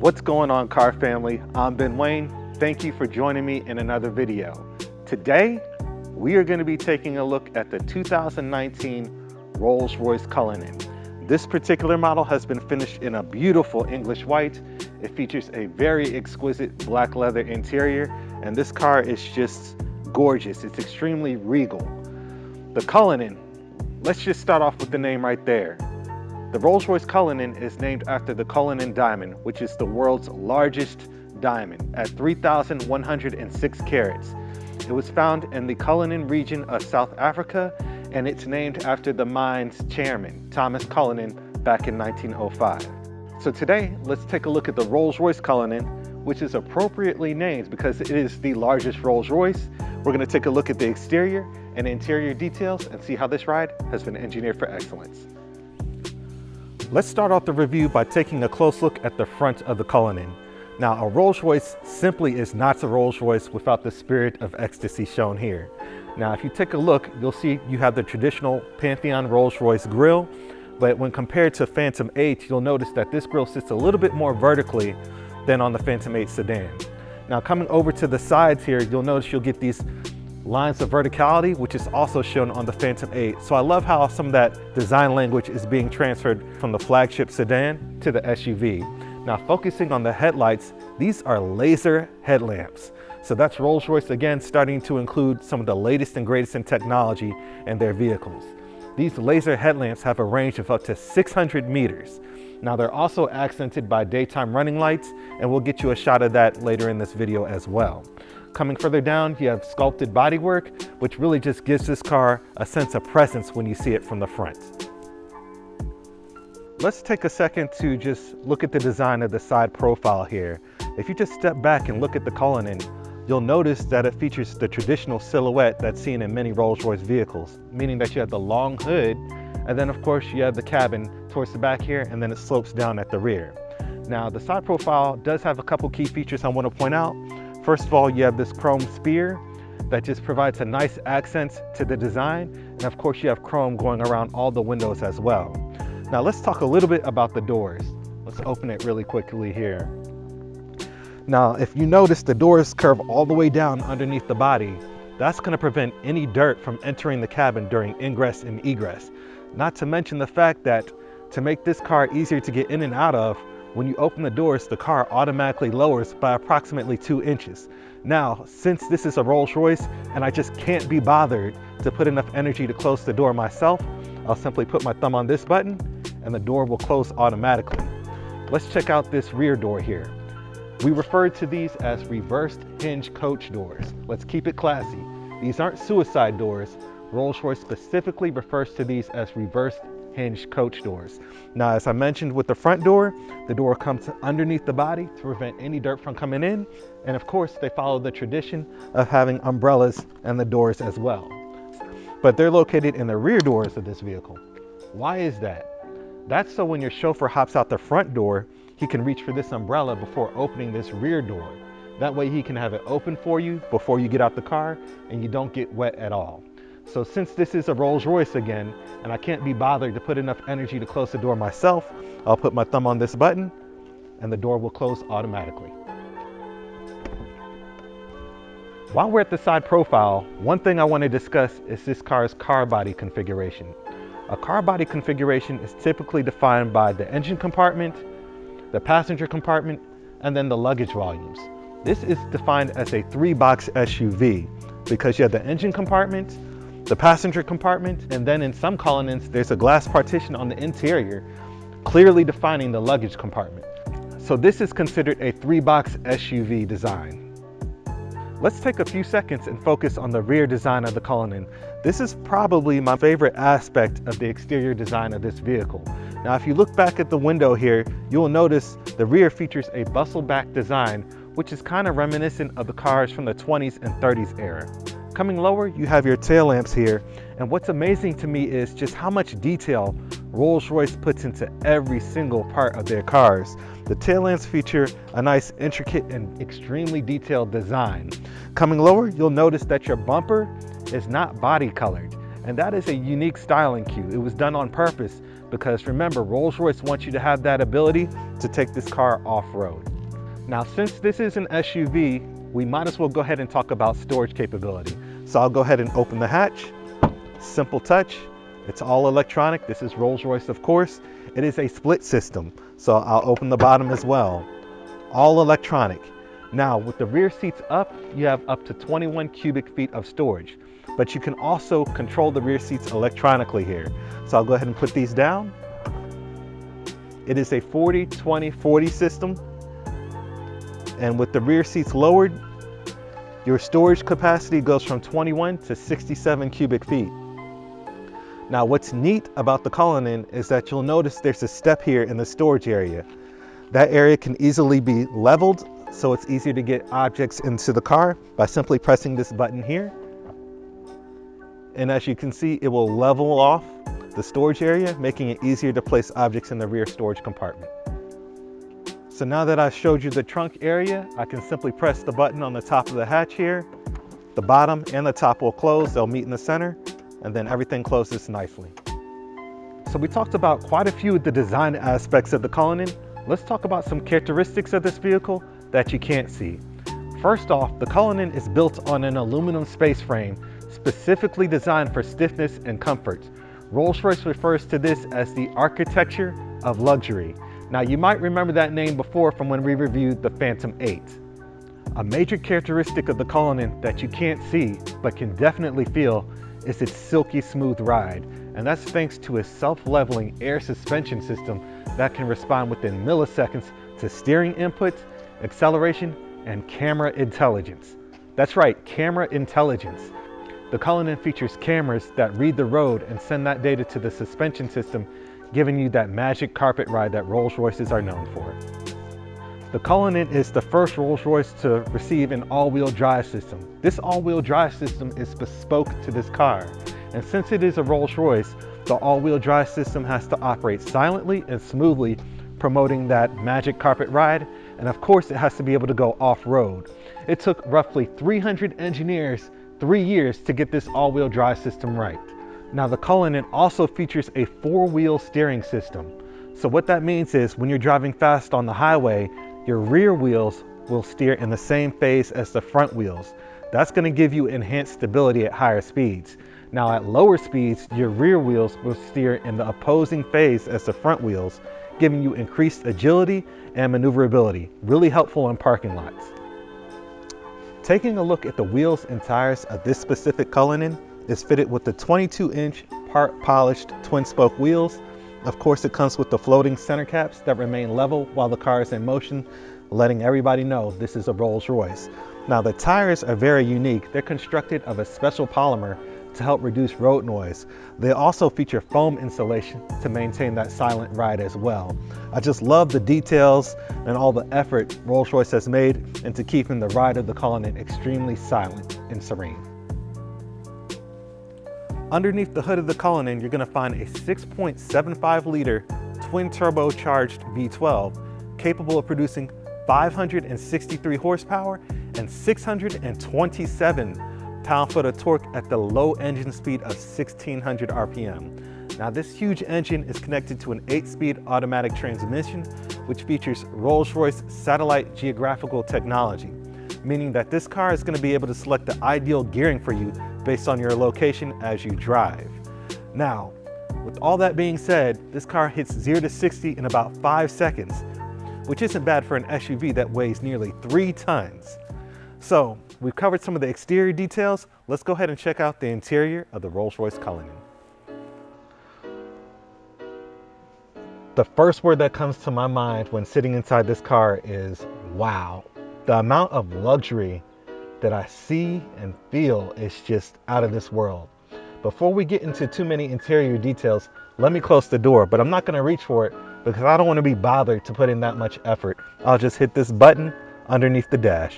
What's going on, car family? I'm Ben Wayne. Thank you for joining me in another video. Today, we are going to be taking a look at the 2019 Rolls-Royce Cullinan. This particular model has been finished in a beautiful English white. It features a very exquisite black leather interior, and this car is just gorgeous. It's extremely regal. The Cullinan, let's just start off with the name right there. The Rolls-Royce Cullinan is named after the Cullinan diamond, which is the world's largest diamond at 3,106 carats. It was found in the Cullinan region of South Africa, and it's named after the mine's chairman, Thomas Cullinan, back in 1905. So today, let's take a look at the Rolls-Royce Cullinan, which is appropriately named because it is the largest Rolls-Royce. We're going to take a look at the exterior and interior details and see how this ride has been engineered for excellence. Let's start off the review by taking a close look at the front of the Cullinan. Now, a Rolls-Royce simply is not a Rolls-Royce without the spirit of ecstasy shown here. Now, if you take a look, you'll see you have the traditional Pantheon Rolls-Royce grille, but when compared to Phantom 8, you'll notice that this grille sits a little bit more vertically than on the Phantom 8 sedan. Now, coming over to the sides here, you'll notice you'll get these lines of verticality, which is also shown on the Phantom 8. So I love how some of that design language is being transferred from the flagship sedan to the SUV. Now, focusing on the headlights, these are laser headlamps. So that's Rolls-Royce again starting to include some of the latest and greatest in technology in their vehicles. These laser headlamps have a range of up to 600 meters. Now, they're also accented by daytime running lights, and we'll get you a shot of that later in this video as well. Coming further down, you have sculpted bodywork, which really just gives this car a sense of presence when you see it from the front. Let's take a second to just look at the design of the side profile here. If you just step back and look at the Cullinan, you'll notice that it features the traditional silhouette that's seen in many Rolls-Royce vehicles, meaning that you have the long hood, and then of course you have the cabin towards the back here, and then it slopes down at the rear. Now, the side profile does have a couple key features I want to point out. First of all, you have this chrome spear that just provides a nice accent to the design, and of course you have chrome going around all the windows as well. Now, let's talk a little bit about the doors. Let's open it really quickly here. Now, if you notice, the doors curve all the way down underneath the body. That's going to prevent any dirt from entering the cabin during ingress and egress. Not to mention the fact that to make this car easier to get in and out of, when you open the doors, the car automatically lowers by approximately 2 inches. Now, since this is a Rolls-Royce and I just can't be bothered to put enough energy to close the door myself, I'll simply put my thumb on this button and the door will close automatically. Let's check out this rear door here. We refer to these as reversed hinge coach doors. Let's keep it classy. These aren't suicide doors. Rolls-Royce specifically refers to these as reversed hinge coach doors. Now, as I mentioned with the front door, the door comes underneath the body to prevent any dirt from coming in. And of course, they follow the tradition of having umbrellas and the doors as well. But they're located in the rear doors of this vehicle. Why is that? That's so when your chauffeur hops out the front door, he can reach for this umbrella before opening this rear door. That way he can have it open for you before you get out the car and you don't get wet at all. So since this is a Rolls-Royce again, and I can't be bothered to put enough energy to close the door myself, I'll put my thumb on this button and the door will close automatically. While we're at the side profile, one thing I want to discuss is this car's car body configuration. A car body configuration is typically defined by the engine compartment, the passenger compartment, and then the luggage volumes. This is defined as a 3-box SUV because you have the engine compartment, the passenger compartment, and then in some Cullinans, there's a glass partition on the interior, clearly defining the luggage compartment. So this is considered a 3-box SUV design. Let's take a few seconds and focus on the rear design of the Cullinan. This is probably my favorite aspect of the exterior design of this vehicle. Now, if you look back at the window here, you'll notice the rear features a bustle back design, which is kind of reminiscent of the cars from the 20s and 30s era. Coming lower, you have your tail lamps here, and what's amazing to me is just how much detail Rolls-Royce puts into every single part of their cars. The tail lamps feature a nice, intricate, and extremely detailed design. Coming lower, you'll notice that your bumper is not body colored, and that is a unique styling cue. It was done on purpose because remember, Rolls-Royce wants you to have that ability to take this car off-road. Now, since this is an SUV, we might as well go ahead and talk about storage capability. So I'll go ahead and open the hatch. Simple touch. It's all electronic. This is Rolls-Royce, of course. It is a split system, so I'll open the bottom as well. All electronic. Now, with the rear seats up, you have up to 21 cubic feet of storage, but you can also control the rear seats electronically here. So I'll go ahead and put these down. It is a 40-20-40 system, and with the rear seats lowered, your storage capacity goes from 21 to 67 cubic feet. Now, what's neat about the Cullinan is that you'll notice there's a step here in the storage area. That area can easily be leveled, so it's easier to get objects into the car by simply pressing this button here. And as you can see, it will level off the storage area, making it easier to place objects in the rear storage compartment. So now that I've showed you the trunk area, I can simply press the button on the top of the hatch here. The bottom and the top will close, they'll meet in the center, and then everything closes nicely. So we talked about quite a few of the design aspects of the Cullinan. Let's talk about some characteristics of this vehicle that you can't see. First off, the Cullinan is built on an aluminum space frame specifically designed for stiffness and comfort. Rolls-Royce refers to this as the architecture of luxury. Now, you might remember that name before from when we reviewed the Phantom 8. A major characteristic of the Cullinan that you can't see but can definitely feel is its silky smooth ride, and that's thanks to a self-leveling air suspension system that can respond within milliseconds to steering input, acceleration, and camera intelligence. That's right, camera intelligence. The Cullinan features cameras that read the road and send that data to the suspension system, giving you that magic carpet ride that Rolls-Royces are known for. The Cullinan is the first Rolls-Royce to receive an all-wheel drive system. This all-wheel drive system is bespoke to this car, and since it is a Rolls-Royce, the all-wheel drive system has to operate silently and smoothly, promoting that magic carpet ride, and of course it has to be able to go off-road. It took roughly 300 engineers 3 years to get this all-wheel drive system right. Now, the Cullinan also features a 4-wheel steering system. So what that means is when you're driving fast on the highway, your rear wheels will steer in the same phase as the front wheels. That's going to give you enhanced stability at higher speeds. Now, at lower speeds, your rear wheels will steer in the opposing phase as the front wheels, giving you increased agility and maneuverability. Really helpful in parking lots. Taking a look at the wheels and tires of this specific Cullinan, is fitted with the 22-inch part polished twin spoke wheels. Of course, it comes with the floating center caps that remain level while the car is in motion, letting everybody know this is a Rolls-Royce. Now, the tires are very unique. They're constructed of a special polymer to help reduce road noise. They also feature foam insulation to maintain that silent ride as well. I just love the details and all the effort Rolls-Royce has made into keeping the ride of the Cullinan extremely silent and serene. Underneath the hood of the Cullinan, you're going to find a 6.75 liter twin turbocharged V12 capable of producing 563 horsepower and 627 pound-foot of torque at the low engine speed of 1600 RPM. Now, this huge engine is connected to an 8-speed automatic transmission, which features Rolls-Royce satellite geographical technology, meaning that this car is going to be able to select the ideal gearing for you based on your location as you drive. Now, with all that being said, this car hits 0 to 60 in about 5 seconds, which isn't bad for an SUV that weighs nearly 3 tons. So, we've covered some of the exterior details. Let's go ahead and check out the interior of the Rolls-Royce Cullinan. The first word that comes to my mind when sitting inside this car is wow. The amount of luxury that I see and feel is just out of this world. Before we get into too many interior details, let me close the door, but I'm not going to reach for it because I don't want to be bothered to put in that much effort. I'll just hit this button underneath the dash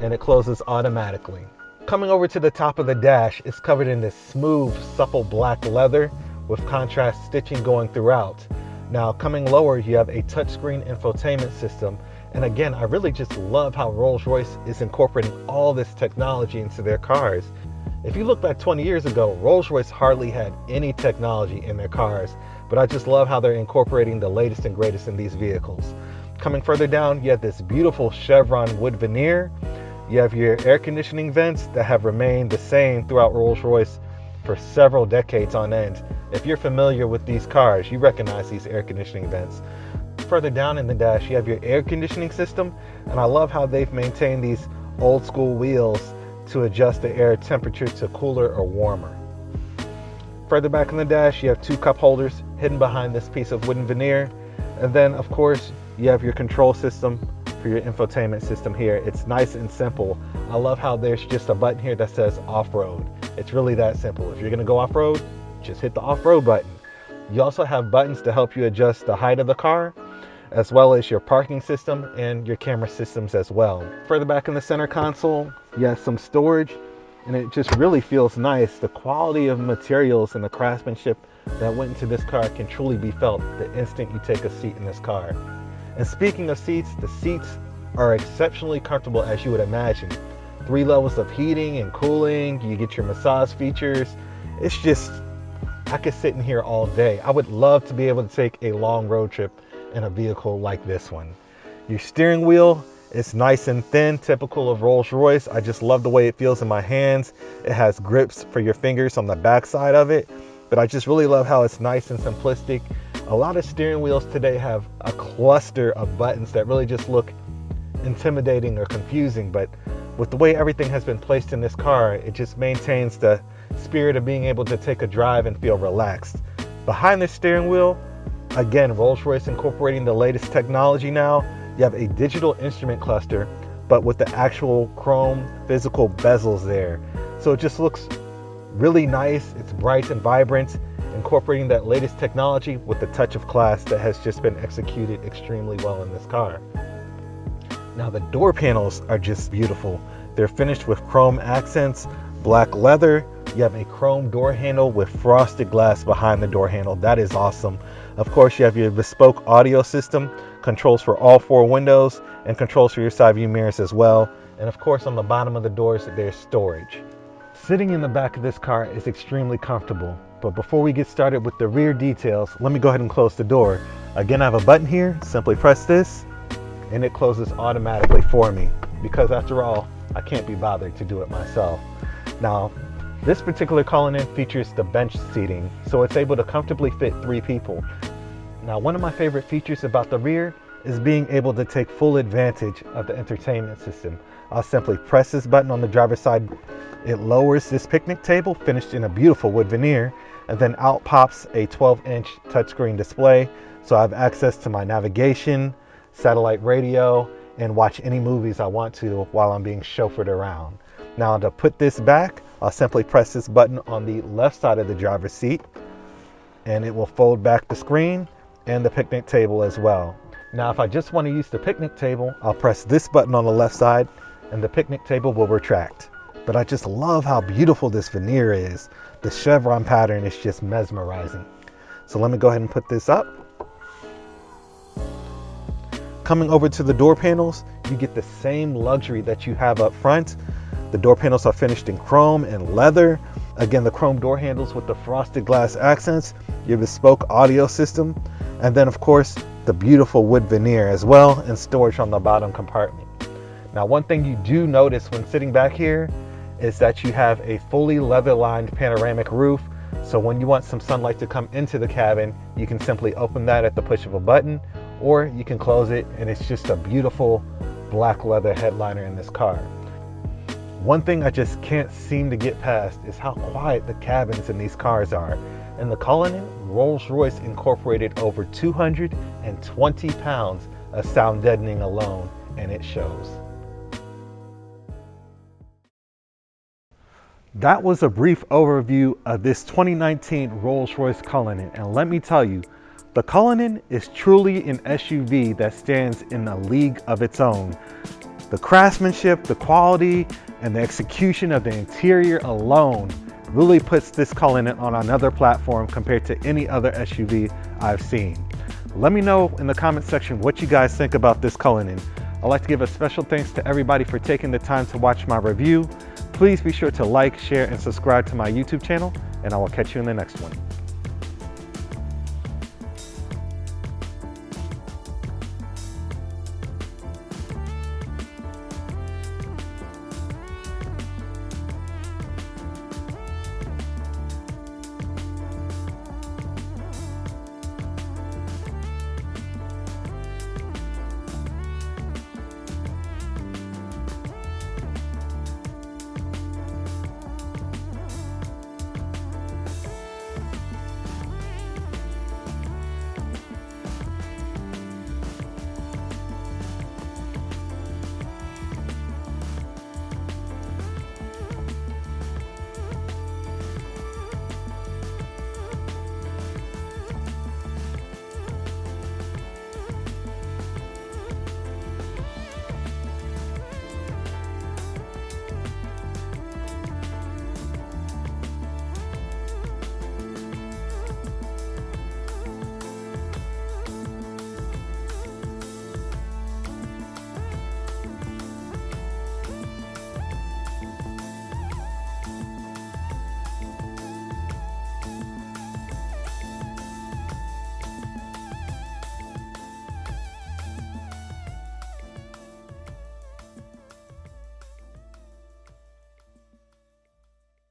and it closes automatically. Coming over to the top of the dash, it's covered in this smooth, supple black leather with contrast stitching going throughout. Now, coming lower, you have a touchscreen infotainment system. And again, I really just love how Rolls-Royce is incorporating all this technology into their cars. If you look back 20 years ago, Rolls-Royce hardly had any technology in their cars, but I just love how they're incorporating the latest and greatest in these vehicles. Coming further down, you have this beautiful chevron wood veneer. You have your air conditioning vents that have remained the same throughout Rolls-Royce for several decades on end. If you're familiar with these cars, you recognize these air conditioning vents. Further down in the dash, you have your air conditioning system, and I love how they've maintained these old school wheels to adjust the air temperature to cooler or warmer. Further back in the dash, you have two cup holders hidden behind this piece of wooden veneer. And then, of course, you have your control system for your infotainment system here. It's nice and simple. I love how there's just a button here that says off-road. It's really that simple. If you're gonna go off-road, just hit the off-road button. You also have buttons to help you adjust the height of the car, as well as your parking system and your camera systems as well. Further back in the center console, you have some storage, and it just really feels nice. The quality of materials and the craftsmanship that went into this car can truly be felt the instant you take a seat in this car. And speaking of seats, the seats are exceptionally comfortable, as you would imagine. 3 levels of heating and cooling, you get your massage features. It's just, I could sit in here all day. I would love to be able to take a long road trip in a vehicle like this one. Your steering wheel is nice and thin, typical of Rolls-Royce. I just love the way it feels in my hands. It has grips for your fingers on the back side of it, but I just really love how it's nice and simplistic. A lot of steering wheels today have a cluster of buttons that really just look intimidating or confusing, but with the way everything has been placed in this car, it just maintains the spirit of being able to take a drive and feel relaxed. Behind the steering wheel, again, Rolls-Royce incorporating the latest technology now. You have a digital instrument cluster, but with the actual chrome physical bezels there. So it just looks really nice. It's bright and vibrant, incorporating that latest technology with the touch of class that has just been executed extremely well in this car. Now the door panels are just beautiful. They're finished with chrome accents, black leather. You have a chrome door handle with frosted glass behind the door handle. That is awesome. Of course, you have your bespoke audio system, controls for all 4 windows, and controls for your side view mirrors as well. And of course, on the bottom of the doors, there's storage. Sitting in the back of this car is extremely comfortable. But before we get started with the rear details, let me go ahead and close the door. Again, I have a button here. Simply press this, and it closes automatically for me, because after all, I can't be bothered to do it myself. Now, this particular Cullinan features the bench seating, so it's able to comfortably fit 3 people. Now, one of my favorite features about the rear is being able to take full advantage of the entertainment system. I'll simply press this button on the driver's side. It lowers this picnic table finished in a beautiful wood veneer, and then out pops a 12-inch touchscreen display, so I have access to my navigation, satellite radio, and watch any movies I want to while I'm being chauffeured around. Now, to put this back, I'll simply press this button on the left side of the driver's seat, and it will fold back the screen and the picnic table as well. Now, if I just want to use the picnic table, I'll press this button on the left side, and the picnic table will retract. But I just love how beautiful this veneer is. The chevron pattern is just mesmerizing. So let me go ahead and put this up. Coming over to the door panels, you get the same luxury that you have up front. The door panels are finished in chrome and leather. Again, the chrome door handles with the frosted glass accents, your bespoke audio system, and then of course, the beautiful wood veneer as well, and storage on the bottom compartment. Now, one thing you do notice when sitting back here is that you have a fully leather-lined panoramic roof. So when you want some sunlight to come into the cabin, you can simply open that at the push of a button, or you can close it, and it's just a beautiful black leather headliner in this car. One thing I just can't seem to get past is how quiet the cabins in these cars are. In the Cullinan, Rolls-Royce incorporated over 220 pounds of sound deadening alone, and it shows. That was a brief overview of this 2019 Rolls-Royce Cullinan, and let me tell you, the Cullinan is truly an SUV that stands in a league of its own. The craftsmanship, the quality, and the execution of the interior alone really puts this Cullinan on another platform compared to any other SUV I've seen. Let me know in the comment section what you guys think about this Cullinan. I'd like to give a special thanks to everybody for taking the time to watch my review. Please be sure to like, share, and subscribe to my YouTube channel, and I will catch you in the next one.